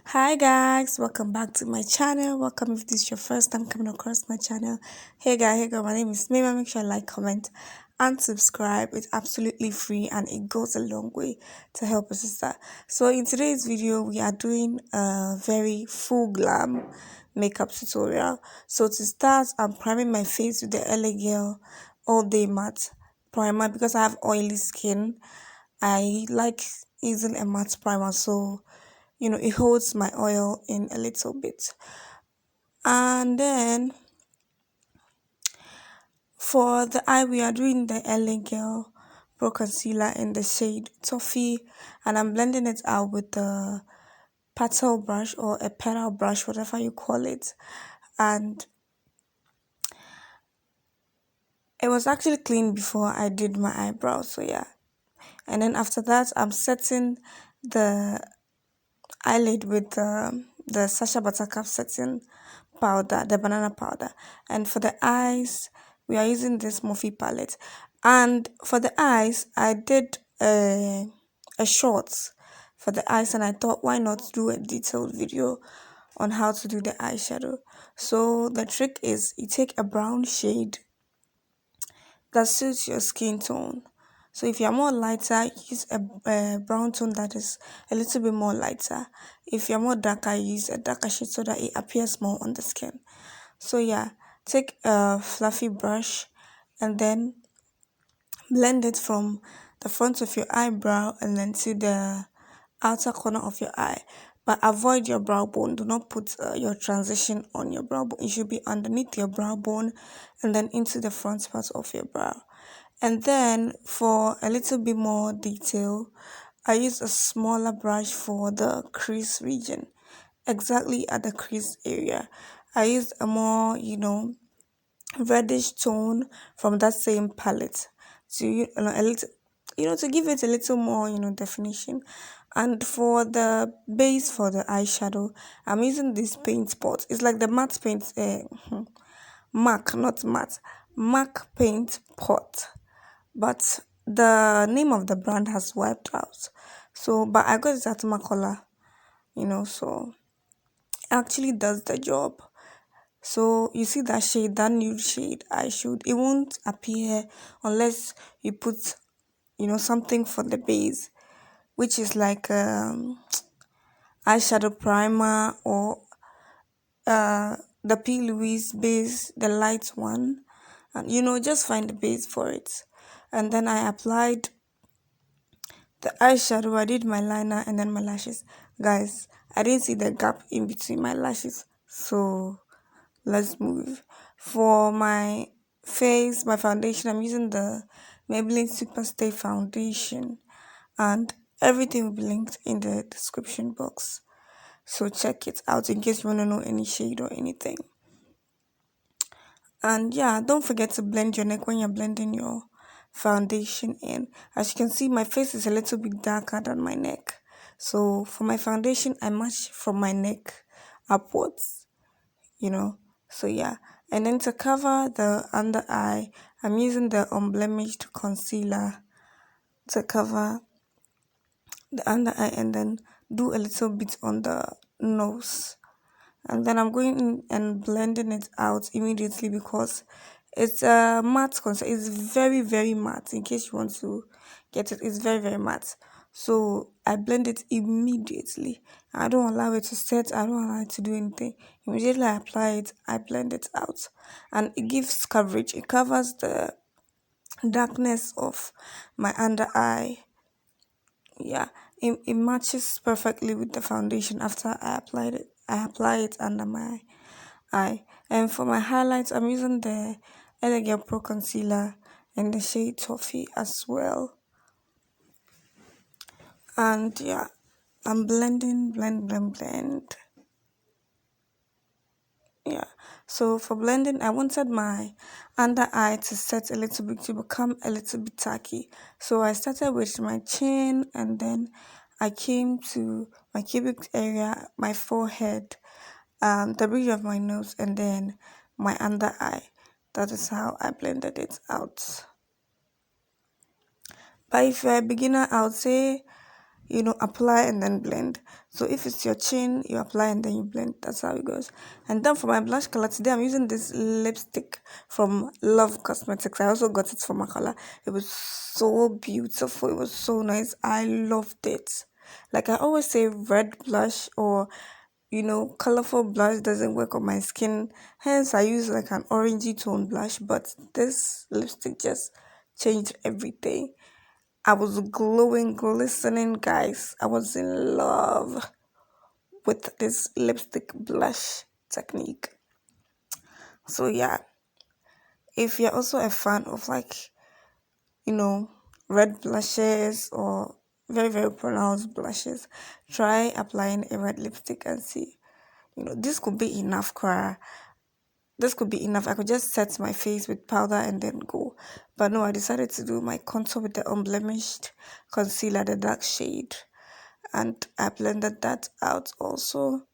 Hi guys, welcome back to my channel. Welcome if this is your first time coming across my channel. Hey guys, my name is Maima. Make sure you like, comment, and subscribe. It's absolutely free and it goes a long way to help a sister. So in today's video, we are doing a very full glam makeup tutorial. So to start, I'm priming my face with the LA Girl All Day Matte Primer because I have oily skin. I like using a matte primer, so it holds my oil in a little bit. And then for the eye, we are doing the LA Girl Pro Concealer in the shade Toffee, and I'm blending it out with the paddle brush or a pedal brush, whatever you call it. And it was actually clean before I did my eyebrows, so yeah. And then after that, I'm setting the eyelid with the Sacha Buttercup setting powder, the banana powder. And for the eyes, we are using this Morphe palette. And for the eyes, I did a short for the eyes, and I thought, why not do a detailed video on how to do the eyeshadow. So the trick is you take a brown shade that suits your skin tone. So if you're more lighter, use a brown tone that is a little bit more lighter. If you're more darker, use a darker shade so that it appears more on the skin. So yeah, take a fluffy brush and then blend it from the front of your eyebrow and then to the outer corner of your eye. But avoid your brow bone. Do not put your transition on your brow bone. It should be underneath your brow bone and then into the front part of your brow. And then for a little bit more detail, I use a smaller brush for the crease region, exactly at the crease area. I use a more, reddish tone from that same palette to a little, to give it a little more, definition. And for the base for the eyeshadow, I'm using this paint pot. It's like the matte paint, MAC, not matte, MAC paint pot, but the name of the brand has wiped out. So, but I got it at micolor, so it actually does the job. So you see that shade, that nude shade I showed, it won't appear unless you put, something for the base, which is like eyeshadow primer or the P. Louise base, the light one, and just find the base for it. And then I applied the eyeshadow, I did my liner and then my lashes. Guys, I didn't see the gap in between my lashes, so let's move. For my face, my foundation, I'm using the Maybelline Superstay foundation, and everything will be linked in the description box. So check it out in case you want to know any shade or anything. And yeah, don't forget to blend your neck when you're blending your foundation in. As you can see, my face is a little bit darker than my neck. So for my foundation, I match from my neck upwards, you know. So yeah. And then to cover the under eye, I'm using the unblemished concealer to cover the under eye and then do a little bit on the nose. And then I'm going in and blending it out immediately because it's a matte concealer. It's very, very matte. In case you want to get it, it's very, very matte. So I blend it immediately. I don't allow it to set. I don't allow it to do anything. Immediately I apply it, I blend it out, and it gives coverage. It covers the darkness of my under eye. Yeah, it matches perfectly with the foundation after I applied it. I apply it under my eye. And for my highlights, I'm using the Elegant Pro Concealer in the shade Toffee as well. And yeah, I'm blending, blend, blend, blend. Yeah. So for blending, I wanted my under eye to set a little bit to become a little bit tacky. So I started with my chin and then I came to my cubic area, my forehead, the bridge of my nose, and then my under eye. That is how I blended it out. But if you're a beginner, I would say apply and then blend. So if it's your chin, you apply and then you blend. That's how it goes. And then for my blush color today, I'm using this lipstick from Love Cosmetics. I also got it from my color. It was so beautiful. It was so nice. I loved it. Like I always say, red blush or colorful blush doesn't work on my skin. Hence, I use like an orangey tone blush. But this lipstick just changed everything. I was glowing, glistening, guys. I was in love with this lipstick blush technique. So yeah, if you're also a fan of like, you know, red blushes or very, very pronounced blushes, try applying a red lipstick and see. This could be enough, Cora. This could be enough. I could just set my face with powder and then go. But no, I decided to do my contour with the unblemished concealer, the dark shade. And I blended that out also.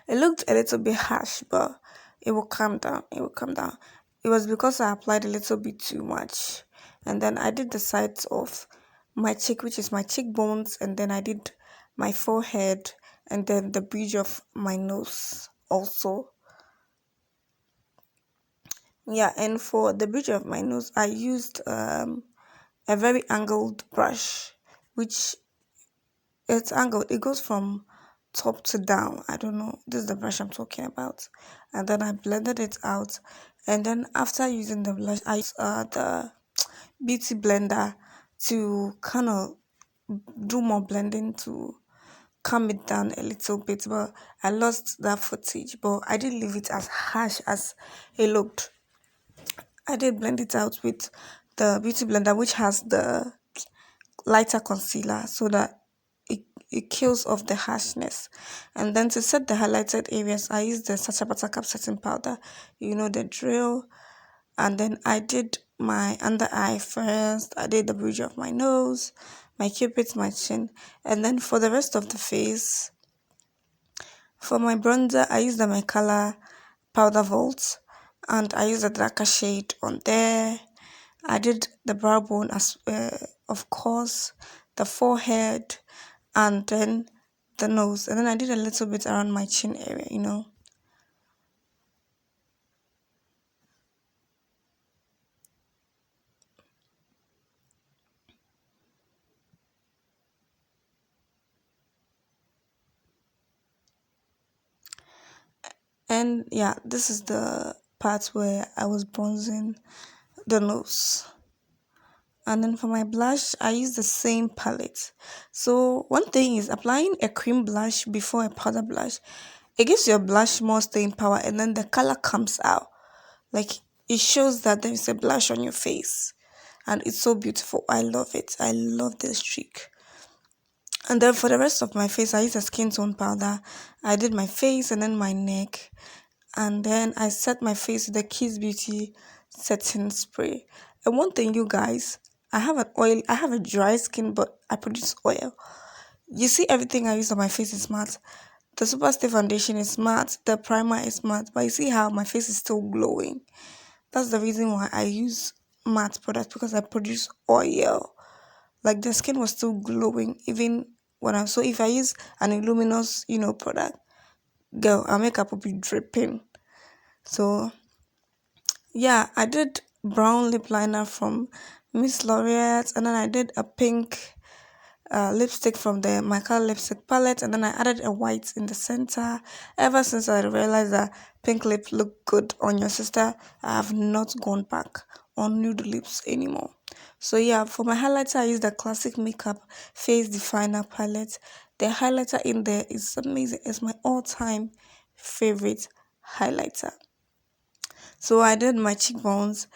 It looked a little bit harsh, but it will calm down. It will calm down. It was because I applied a little bit too much. And then I did the sides of my cheek, which is my cheekbones, and then I did my forehead and then the bridge of my nose also. Yeah, and for the bridge of my nose, I used a very angled brush, which it's angled. It goes from top to down. I don't know. This is the brush I'm talking about. And then I blended it out. And then after using the blush, I used the beauty blender to kind of do more blending to calm it down a little bit. But I lost that footage. But I didn't leave it as harsh as it looked. I did blend it out with the beauty blender, which has the lighter concealer so that it kills off the harshness. And then to set the highlighted areas, I used the Sacha Buttercup setting powder, the drill. And then I did my under eye first, I did the bridge of my nose, my cupid's, my chin. And then for the rest of the face, for my bronzer, I used the micolor powder vault and I used a darker shade on there. I did the brow bone as of course, the forehead, and then the nose, and then I did a little bit around my chin area. And yeah, this is the part where I was bronzing the nose. And then for my blush, I use the same palette. So one thing is applying a cream blush before a powder blush. It gives your blush more staying power, and then the color comes out. Like it shows that there is a blush on your face, and it's so beautiful. I love it. I love this trick. And then for the rest of my face, I use a skin tone powder. I did my face and then my neck, and then I set my face with the Kiss Beauty setting spray. And one thing, you guys, I have a dry skin, but I produce oil. You see, everything I use on my face is matte. The Super Stay Foundation is matte. The primer is matte, but you see how my face is still glowing. That's the reason why I use matte products because I produce oil. Like the skin was still glowing even when I so if I use an luminous, product, girl, our makeup will be dripping. So yeah, I did brown lip liner from Miss Laureate, and then I did a pink lipstick from the My Color lipstick palette, and then I added a white in the center. Ever since I realized that pink lip looked good on your sister, I have not gone back on nude lips anymore. So yeah, for my highlighter, I use the classic makeup face definer palette. The highlighter in there is amazing. It's my all-time favorite highlighter. So I did my cheekbones,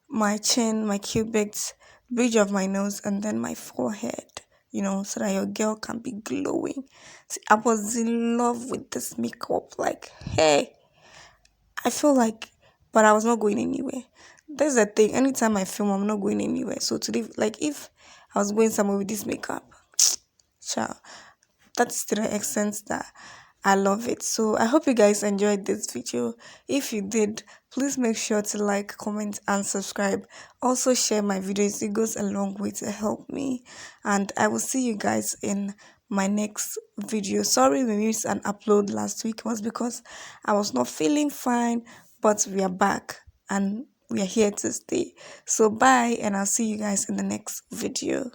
my chin, my cubics, bridge of my nose, and then my forehead, so that your girl can be glowing. See, I was in love with this makeup. Like, hey, I feel like, but I was not going anywhere. That's the thing. Anytime I film, I'm not going anywhere. So today, like, if I was going somewhere with this makeup, child, that's to the extent that I love it. So I hope you guys enjoyed this video. If you did, please make sure to like, comment, and subscribe. Also share my videos. It goes a long way to help me. And I will see you guys in my next video. Sorry we missed an upload last week. It was because I was not feeling fine, but we are back and we are here to stay. So bye, and I'll see you guys in the next video.